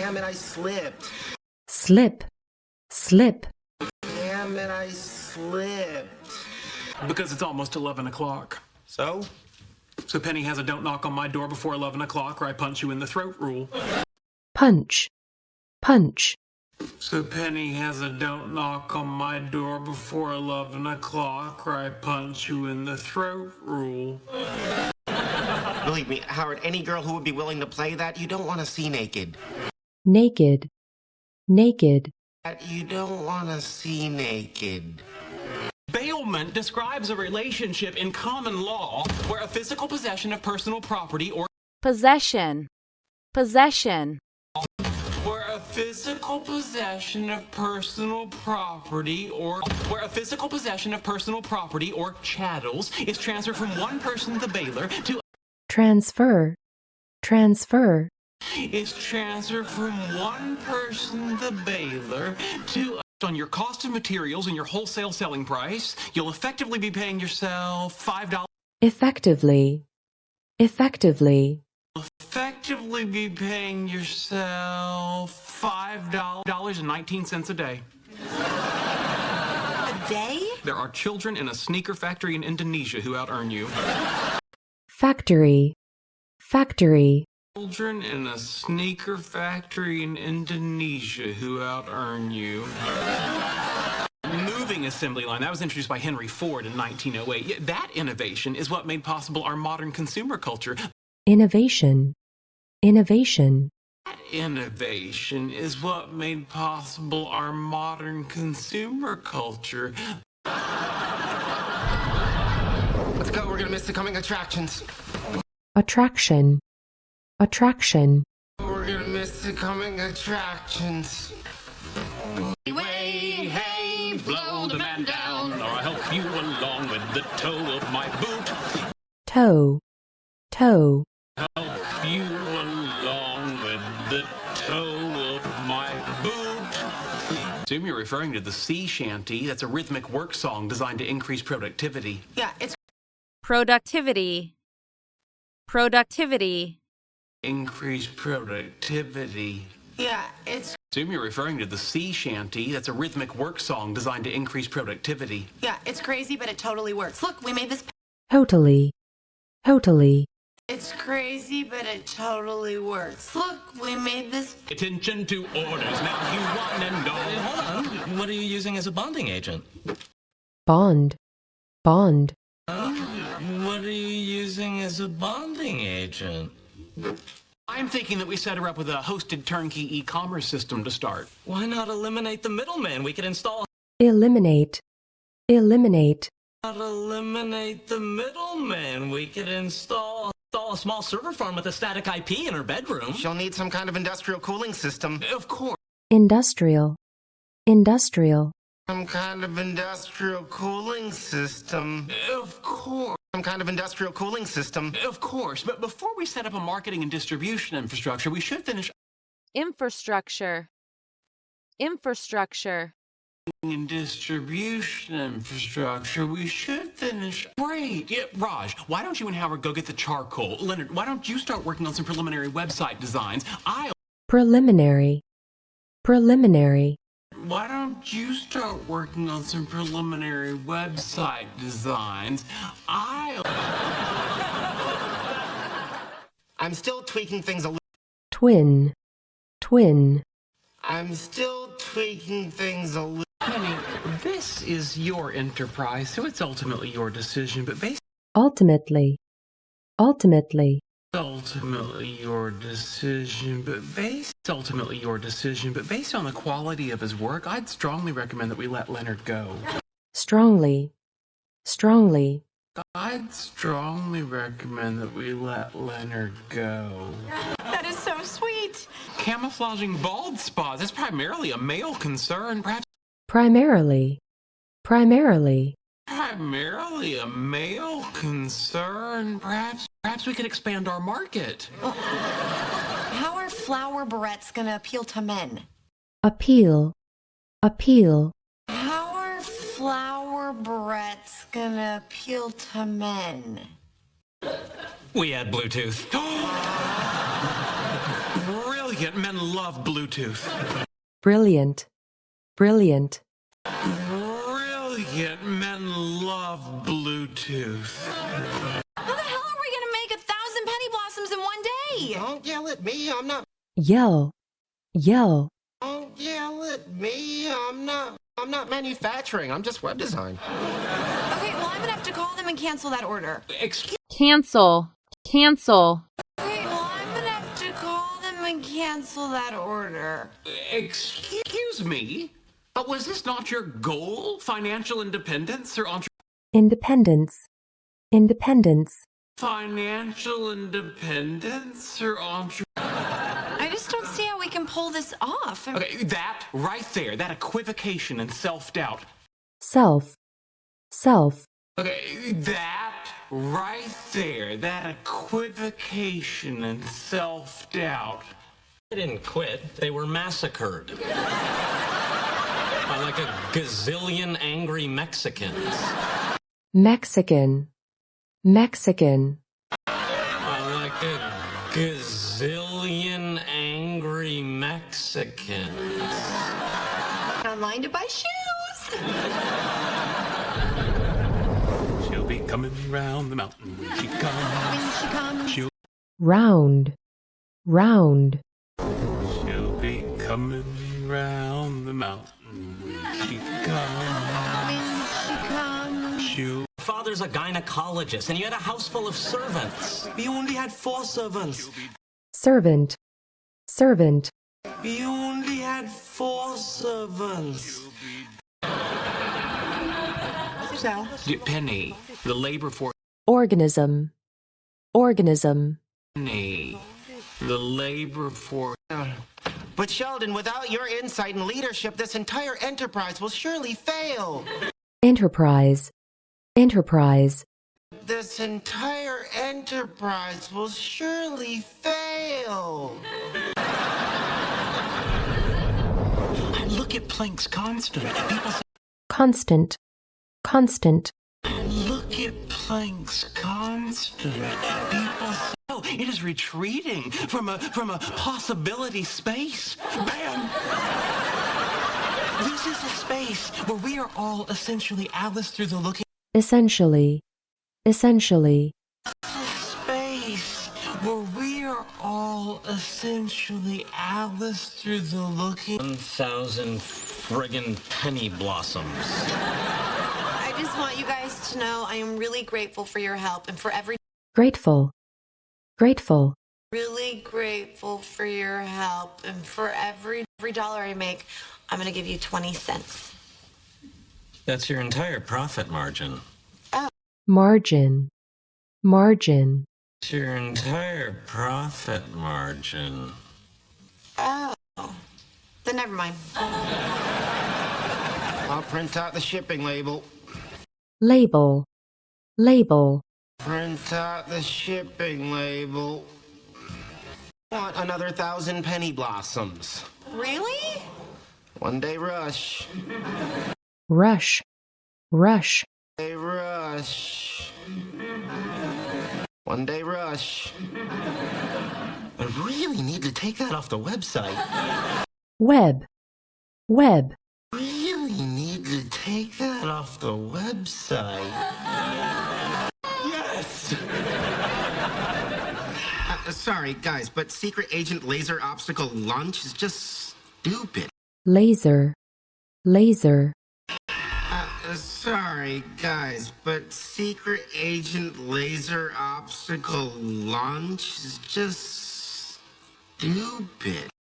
Damn it, I slipped. Slip, slip. Damn it, I slipped. Because it's almost 11 o'clock. So? So Penny has a don't knock on my door before 11 o'clock or I punch you in the throat rule. Punch, punch. So Penny has a don't knock on my door before 11 o'clock or I punch you in the throat rule. Believe me, Howard, any girl who would be willing to play that, you don't want to see naked. Naked, naked. That you don't want to see naked. Bailment describes a relationship in common law where a physical possession of personal property or Possession, possession. where a physical possession of personal property or where a physical possession of personal property or chattels is transferred from one person, the bailer, to Transfer, transfer. is transferred from one person, the bailer, to on your cost of materials and your wholesale selling price. You'll effectively be paying yourself $5. Effectively, effectively. Effectively be paying yourself $5.19 a day. A day? There are children in a sneaker factory in Indonesia who out-earn you. Factory, factory. Children in a sneaker factory in Indonesia who out-earn you. Moving assembly line, that was introduced by Henry Ford in 1908. Yeah, that innovation is what made possible our modern consumer culture. Innovation, innovation. That innovation is what made possible our modern consumer culture. Let's go, we're gonna miss the coming attractions. Attraction, attraction. We're gonna miss the coming attractions. Way, hey, blow the man down, or I'll help you along with the toe of my boot. Toe, toe. Help you along with the toe of my boot. Assume you're referring to the sea shanty. That's a rhythmic work song designed to increase productivity. Yeah, it's Productivity, productivity. Increase productivity. Assume you're referring to the sea shanty. That's a rhythmic work song designed to increase productivity. it's crazy, but it totally works. Look, we made this. Totally, totally. It's crazy, but it totally works. Look, we made this. Attention to orders. Now you one and all. Hold on. What are you using as a bonding agent? Bond, bond. What are you using as a bonding agent? I'm thinking that we set her up with a hosted turnkey e-commerce system to start. Why not eliminate the middleman? We could install. Eliminate, eliminate. Not eliminate the middleman. We could install a small server farm with a static IP in her bedroom. She'll need some kind of industrial cooling system. Of course. Industrial, industrial. Some kind of industrial cooling system. Of course. Some kind of industrial cooling system. Of course. But before we set up a marketing and distribution infrastructure, we should finish Infrastructure, infrastructure. and distribution infrastructure. We should finish. Great. Yeah, Raj, why don't you and Howard go get the charcoal? Leonard, why don't you start working on some preliminary website designs? Preliminary, preliminary. Why don't you start working on some preliminary website designs? I'm still tweaking things a little. Twin, twin. I'm still tweaking things a little. Penny, this is your enterprise, so it's ultimately your decision, but Ultimately, ultimately. ultimately your decision, but based on the quality of his work, I'd strongly recommend that we let Leonard go. Strongly, strongly. I'd strongly recommend that we let Leonard go. That is so sweet. Camouflaging bald spots is primarily a male concern, Primarily, primarily. primarily a male concern. Perhaps we could expand our market. How are flower barrettes gonna appeal to men? Appeal, appeal. How are flower barrettes gonna appeal to men? We had Bluetooth. Brilliant. Brilliant. Men love Bluetooth. brilliant, brilliant, Brilliant. Men love Bluetooth. How the hell are we gonna make 1,000 penny blossoms in one day? Don't yell at me. I'm not. yell, yell, Don't yell at me. I'm not manufacturing. I'm just web design. Okay, well, I'm gonna have to call them and cancel that order. Excuse Cancel. Cancel. Okay, well, I'm gonna have to call them and cancel that order. me? But was this not your goal? Financial independence or independence, independence, financial independence or I just don't see how we can pull this off. Okay, that right there, that equivocation and self-doubt. self, self, Okay, that right there, that equivocation and self-doubt. They didn't quit. They were massacred. By like a gazillion angry Mexicans. Mexican, Mexican, By like a gazillion angry Mexicans. Online to buy shoes. She'll be coming round the mountain when she comes. When she comes. She'll round, round, be coming round the mountain when she comes. When she comes. She'll Father's a gynecologist, and you had a house full of servants. We only had 4 servants. servant, servant, We only had 4 servants. Penny, the labor force. organism, organism, Penny, the labor force. But Sheldon, without your insight and leadership, this entire enterprise will surely fail. enterprise, enterprise, This entire enterprise will surely fail. Look at Planck's constant. People say, constant, constant, look at Planck's constant. People say, oh, it is retreating from a possibility space. Bam! This is a space where we are all essentially Alice through the looking essentially, essentially, space where we are all essentially Alice through the looking 1,000 friggin' penny blossoms. I just want you guys to know I am really grateful for your help and for grateful, grateful, really grateful for your help and for every dollar I make, I'm gonna give you 20 cents. That's your entire profit margin. margin, margin, It's your entire profit margin. Oh, then never mind. I'll print out the shipping label. label, label, Print out the shipping label. Want another 1,000 penny blossoms. Really? One day rush. rush, rush, Day rush. One day rush. I really need to take that off the website. web, web, Really need to take that off the website. Yes! Sorry, guys, but Secret Agent Laser Obstacle Launch is just stupid. laser, laser, Sorry, guys, but Secret Agent Laser Obstacle Launch is just stupid.